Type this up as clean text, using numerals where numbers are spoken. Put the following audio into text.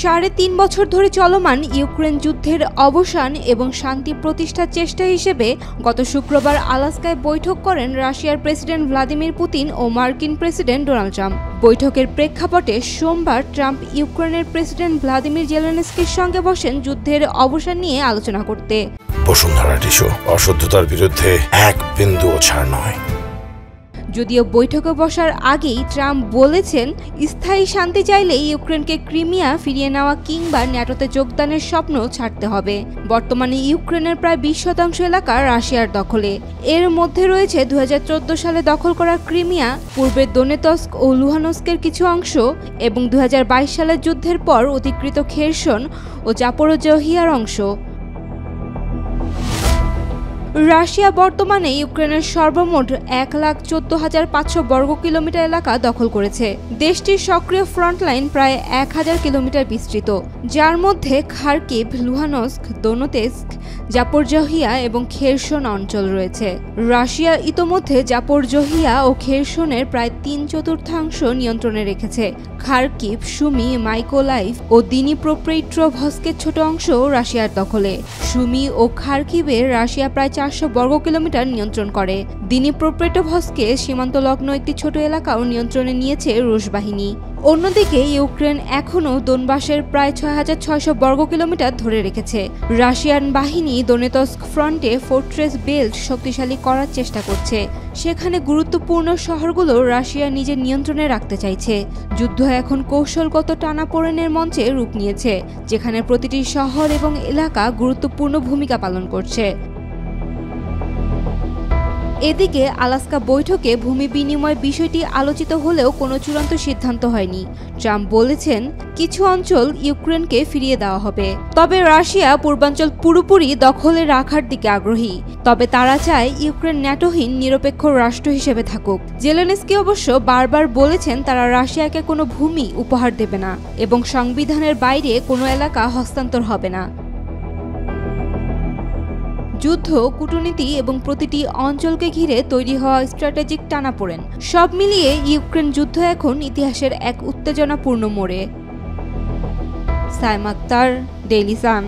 ৩.৫ বছর ধরে চলমান ইউক্রেন যুদ্ধের অবসান এবং শান্তি প্রতিষ্ঠার চেষ্টা হিসেবে গত শুক্রবার আলাস্কায় বৈঠক করেন রাশিয়ার প্রেসিডেন্ট ভ্লাদিমির পুতিন ও মার্কিন প্রেসিডেন্ট ডোনাল্ড ট্রাম্প। বৈঠকের প্রেক্ষাপটে সোমবার ট্রাম্প ইউক্রেনের প্রেসিডেন্ট ভ্লাদিমির জেলেনস্কির সঙ্গে বসেন যুদ্ধের অবসান নিয়ে আলোচনা করতে। বসুন্ধরা টিস্যু অশুদ্ধতার বিরুদ্ধে এক বিন্দুও ছাড় নয়। যদিও বৈঠকে বসার আগেই ট্রাম্প বলেছেন, স্থায়ী শান্তি চাইলে ইউক্রেনকে ক্রিমিয়া ফিরিয়ে নেওয়া কিংবা ন্যাটোতে যোগদানের স্বপ্ন ছাড়তে হবে। বর্তমানে ইউক্রেনের প্রায় ২০% এলাকা রাশিয়ার দখলে। এর মধ্যে রয়েছে ২০১৪ সালে দখল করা ক্রিমিয়া, পূর্বের দোনেতস্ক ও লুহানস্কের কিছু অংশ এবং ২০২২ সালের যুদ্ধের পর অধিকৃত খেরসন ও জাপোরোজিহিয়ার অংশ। রাশিয়া বর্তমানে ইউক্রেনের সর্বমোট ১,১৪,৫০০ বর্গ কিলোমিটার এলাকা দখল করেছে। দেশটির সক্রিয় ফ্রন্টলাইন প্রায় ১,০০০ কিলোমিটার বিস্তৃত, যার মধ্যে খার্কিভ, লুহানস্ক, দোনেতস্ক, জাপোরোজিহিয়া এবং খেরসন অঞ্চল রয়েছে। রাশিয়া ইতোমধ্যে জাপোরোজিহিয়া ও খেরসনের প্রায় ৩/৪ নিয়ন্ত্রণে রেখেছে। খার্কিভ, সুমি, মাইকোলাইভ ও দিনিপ্রোপেট্রোভস্কের ছোট অংশ রাশিয়ার দখলে। সুমি ও খার্কিভের রাশিয়া প্রায় ৪০০ বর্গ কিলোমিটার নিয়ন্ত্রণ করে। দিনিপ্রোপেট্রোভস্কে সীমান্তলগ্ন একটি ছোট এলাকাও নিয়ন্ত্রণে নিয়েছে রুশ বাহিনী। অন্যদিকে ইউক্রেন এখনও দোনবাসের প্রায় ৬,৬০০ বর্গ কিলোমিটার ধরে রেখেছে। রাশিয়ান বাহিনী দোনেতস্ক ফ্রন্টে ফোর্ট্রেস বেল্ট শক্তিশালী করার চেষ্টা করছে। সেখানে গুরুত্বপূর্ণ শহরগুলো রাশিয়া নিজের নিয়ন্ত্রণে রাখতে চাইছে। যুদ্ধ এখন কৌশলগত টানাপোড়েনের মঞ্চে রূপ নিয়েছে, যেখানে প্রতিটি শহর এবং এলাকা গুরুত্বপূর্ণ ভূমিকা পালন করছে। এদিকে আলাস্কা বৈঠকে ভূমি বিনিময় বিষয়টি আলোচিত হলেও কোনো চূড়ান্ত সিদ্ধান্ত হয়নি। ট্রাম্প বলেছেন, কিছু অঞ্চল ইউক্রেনকে ফিরিয়ে দেওয়া হবে, তবে রাশিয়া পূর্বাঞ্চল পুরোপুরি দখলে রাখার দিকে আগ্রহী। তবে তারা চায় ইউক্রেন ন্যাটোহীন নিরপেক্ষ রাষ্ট্র হিসেবে থাকুক। জেলেনস্কি অবশ্য বারবার বলেছেন তারা রাশিয়াকে কোনো ভূমি উপহার দেবে না এবং সংবিধানের বাইরে কোনো এলাকা হস্তান্তর হবে না। যুদ্ধ, কূটনীতি এবং প্রতিটি অঞ্চলকে ঘিরে তৈরি হওয়া স্ট্র্যাটেজিক টানাপোড়েন, সব মিলিয়ে ইউক্রেন যুদ্ধ এখন ইতিহাসের এক উত্তেজনাপূর্ণ মোড়ে। Saima Akter, Daily Sun.